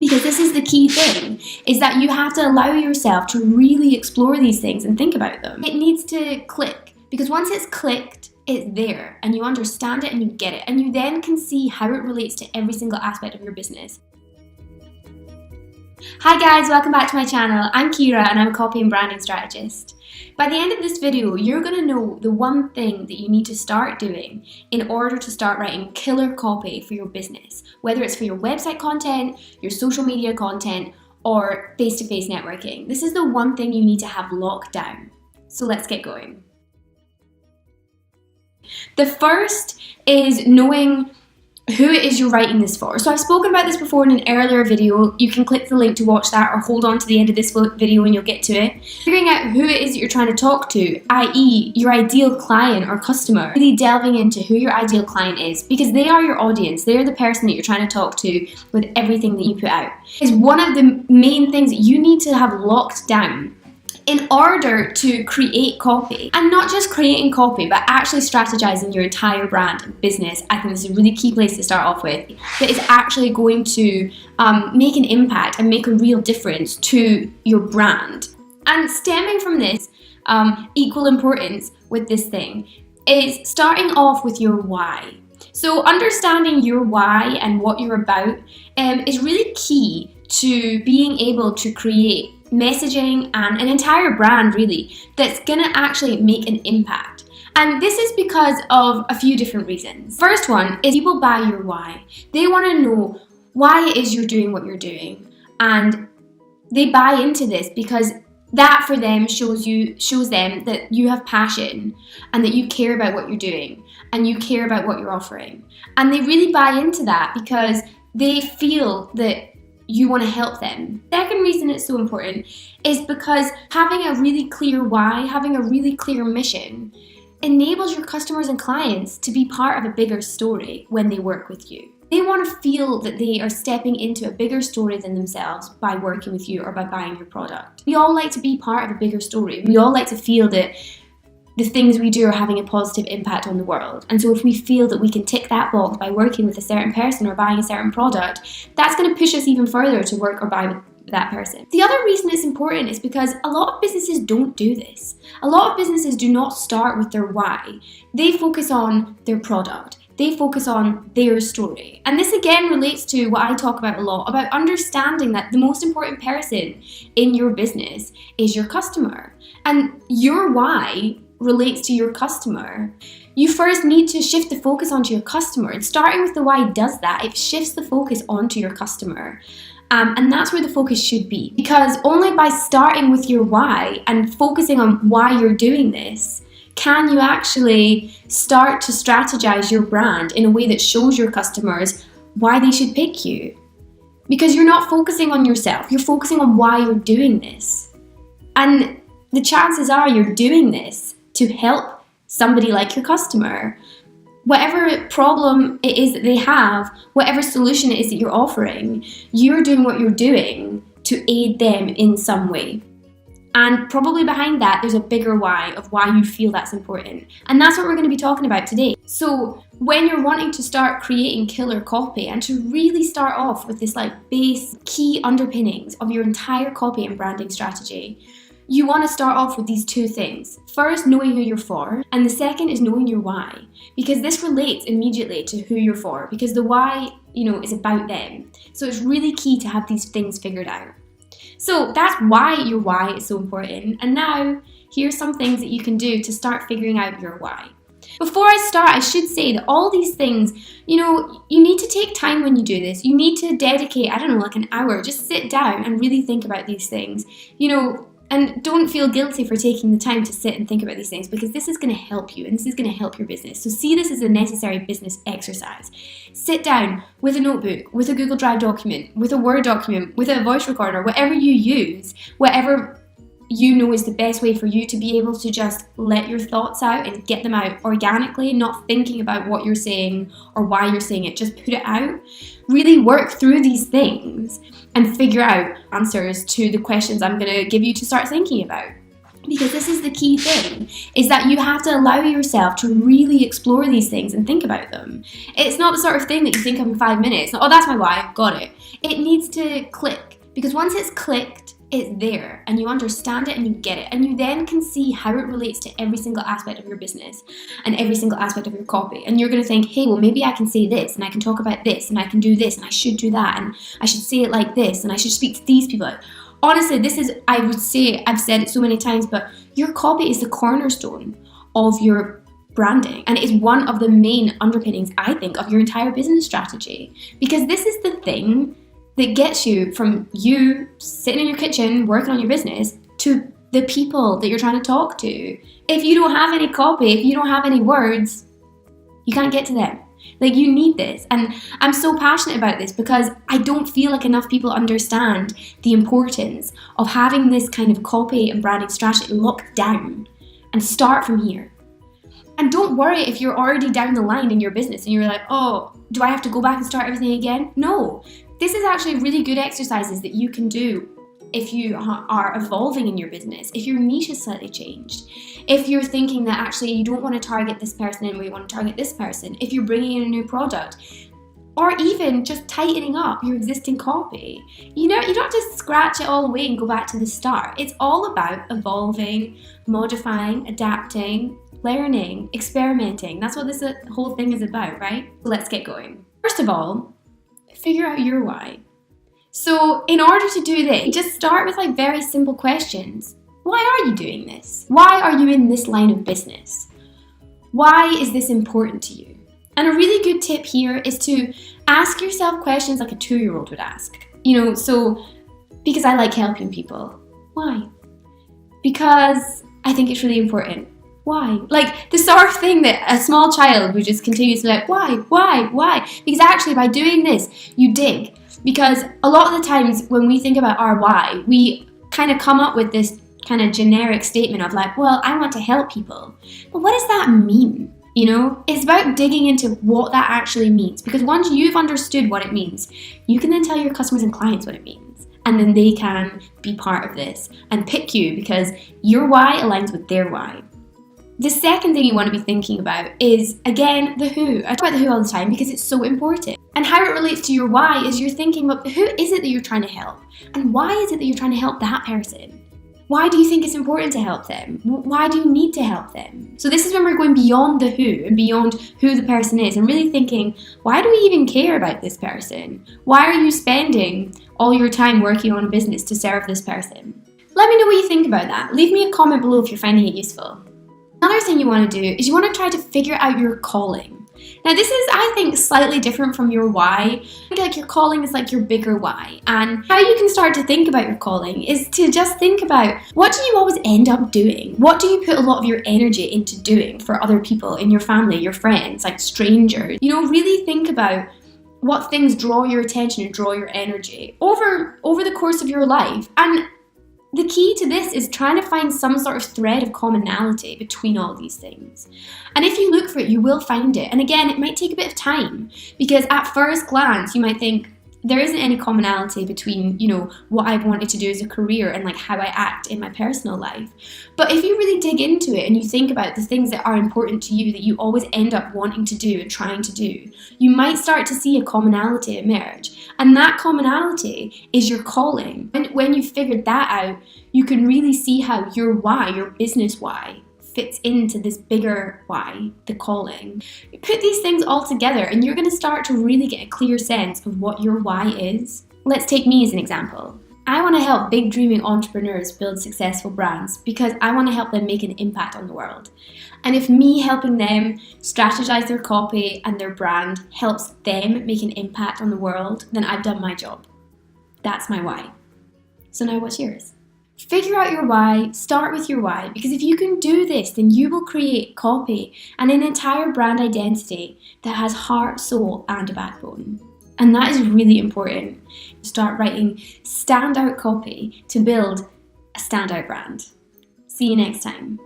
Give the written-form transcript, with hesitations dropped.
Because this is the key thing, is that you have to allow yourself to really explore these things and think about them. It needs to click, because once it's clicked, it's there, and you understand it and you get it, and you then can see how it relates to every single aspect of your business. Hi guys, welcome back to my channel. I'm Kira and I'm a copy and branding strategist. By the end of this video, you're going to know the one thing that you need to start doing in order to start writing killer copy for your business, whether it's for your website content, your social media content, or face-to-face networking. This is the one thing you need to have locked down. So let's get going. The first is knowing who it is you're writing this for. So I've spoken about this before in an earlier video. You can click the link to watch that or hold on to the end of this video and you'll get to it. Figuring out who it is that you're trying to talk to, i.e. your ideal client or customer. Really delving into who your ideal client is, because they are your audience. They're the person that you're trying to talk to with everything that you put out. It's one of the main things that you need to have locked down in order to create copy. And not just creating copy, but actually strategizing your entire brand and business. I think this is a really key place to start off with, that is actually going to make an impact and make a real difference to your brand. And stemming from this, equal importance with this thing is starting off with your why. So understanding your why and what you're about is really key to being able to create messaging and an entire brand really that's gonna actually make an impact. And this is because of a few different reasons. First one is people buy your why. They want to know why it is you're doing what you're doing, and they buy into this because that for them shows them that you have passion and that you care about what you're doing and you care about what you're offering. And they really buy into that because they feel that you want to help them. Second reason it's so important is because having a really clear why, having a really clear mission, enables your customers and clients to be part of a bigger story when they work with you. They want to feel that they are stepping into a bigger story than themselves by working with you or by buying your product. We all like to be part of a bigger story. We all like to feel that the things we do are having a positive impact on the world. And so if we feel that we can tick that box by working with a certain person or buying a certain product, that's going to push us even further to work or buy with that person. The other reason it's important is because a lot of businesses don't do this. A lot of businesses do not start with their why. They focus on their product. They focus on their story. And this again relates to what I talk about a lot, about understanding that the most important person in your business is your customer. And your why relates to your customer. You first need to shift the focus onto your customer, and starting with the why does that. It shifts the focus onto your customer. And that's where the focus should be, because only by starting with your why and focusing on why you're doing this can you actually start to strategize your brand in a way that shows your customers why they should pick you. Because you're not focusing on yourself, you're focusing on why you're doing this. And the chances are you're doing this to help somebody like your customer. Whatever problem it is that they have, whatever solution it is that you're offering, you're doing what you're doing to aid them in some way. And probably behind that, there's a bigger why of why you feel that's important. And that's what we're going to be talking about today. So when you're wanting to start creating killer copy and to really start off with this base key underpinnings of your entire copy and branding strategy, you want to start off with these two things. First, knowing who you're for, and the second is knowing your why, because this relates immediately to who you're for, because the why, is about them. So it's really key to have these things figured out. So that's why your why is so important. And now, here's some things that you can do to start figuring out your why. Before I start, I should say that all these things, you need to take time when you do this. You need to dedicate, an hour. Just sit down and really think about these things. And don't feel guilty for taking the time to sit and think about these things, because this is going to help you and this is going to help your business. So see this as a necessary business exercise. Sit down with a notebook, with a Google Drive document, with a Word document, with a voice recorder, whatever you use, whatever you know is the best way for you to be able to just let your thoughts out and get them out organically, not thinking about what you're saying or why you're saying it. Just put it out. Really work through these things and figure out answers to the questions I'm going to give you to start thinking about. Because this is the key thing, is that you have to allow yourself to really explore these things and think about them. It's not the sort of thing that you think of in 5 minutes. Oh, that's my why, got it. It needs to click, because once it's clicked, it's there and you understand it and you get it, and you then can see how it relates to every single aspect of your business and every single aspect of your copy. And you're going to think, hey, well, maybe I can say this and I can talk about this and I can do this and I should do that and I should say it like this and I should speak to these people. Honestly, this is, I would say, I've said it so many times, but your copy is the cornerstone of your branding, and it is one of the main underpinnings, I think, of your entire business strategy, because this is the thing that gets you from you sitting in your kitchen working on your business to the people that you're trying to talk to. If you don't have any copy, if you don't have any words, you can't get to them. Like, you need this. And I'm so passionate about this because I don't feel like enough people understand the importance of having this kind of copy and branding strategy locked down and start from here. And don't worry if you're already down the line in your business and you're like, oh, do I have to go back and start everything again? No. This is actually really good exercises that you can do if you are evolving in your business, if your niche is slightly changed, if you're thinking that actually you don't want to target this person anymore, you want to target this person, if you're bringing in a new product, or even just tightening up your existing copy. You don't have to scratch it all away and go back to the start. It's all about evolving, modifying, adapting, learning, experimenting. That's what this whole thing is about, right? Let's get going. First of all, figure out your why. So in order to do this, just start with like very simple questions. Why are you doing this? Why are you in this line of business? Why is this important to you? And a really good tip here is to ask yourself questions like a 2-year-old would ask. So because I like helping people. Why? Because I think it's really important. Why? Like the sort of thing that a small child would just continuously like, why? Because actually by doing this, you dig. Because a lot of the times when we think about our why, we kind of come up with this kind of generic statement of like, well, I want to help people. But what does that mean? It's about digging into what that actually means. Because once you've understood what it means, you can then tell your customers and clients what it means. And then they can be part of this and pick you because your why aligns with their why. The second thing you want to be thinking about is, again, the who. I talk about the who all the time because it's so important. And how it relates to your why is you're thinking about who is it that you're trying to help? And why is it that you're trying to help that person? Why do you think it's important to help them? Why do you need to help them? So this is when we're going beyond the who and beyond who the person is and really thinking, why do we even care about this person? Why are you spending all your time working on a business to serve this person? Let me know what you think about that. Leave me a comment below if you're finding it useful. Another thing you want to do is you want to try to figure out your calling. Now this is, I think, slightly different from your why. I think like your calling is like your bigger why. And how you can start to think about your calling is to just think about, what do you always end up doing? What do you put a lot of your energy into doing for other people in your family, your friends, like strangers? Really think about what things draw your attention and draw your energy over the course of your life. And the key to this is trying to find some sort of thread of commonality between all these things. And if you look for it, you will find it. And again, it might take a bit of time because at first glance, you might think there isn't any commonality between, what I've wanted to do as a career and like how I act in my personal life. But if you really dig into it and you think about the things that are important to you that you always end up wanting to do and trying to do, you might start to see a commonality emerge. And that commonality is your calling. And when you've figured that out, you can really see how your why, your business why, fits into this bigger why, the calling. You put these things all together and you're going to start to really get a clear sense of what your why is. Let's take me as an example. I want to help big dreaming entrepreneurs build successful brands because I want to help them make an impact on the world. And if me helping them strategize their copy and their brand helps them make an impact on the world, then I've done my job. That's my why. So now what's yours? Figure out your why, start with your why, because if you can do this, then you will create copy and an entire brand identity that has heart, soul, and a backbone. And that is really important. Start writing standout copy to build a standout brand. See you next time.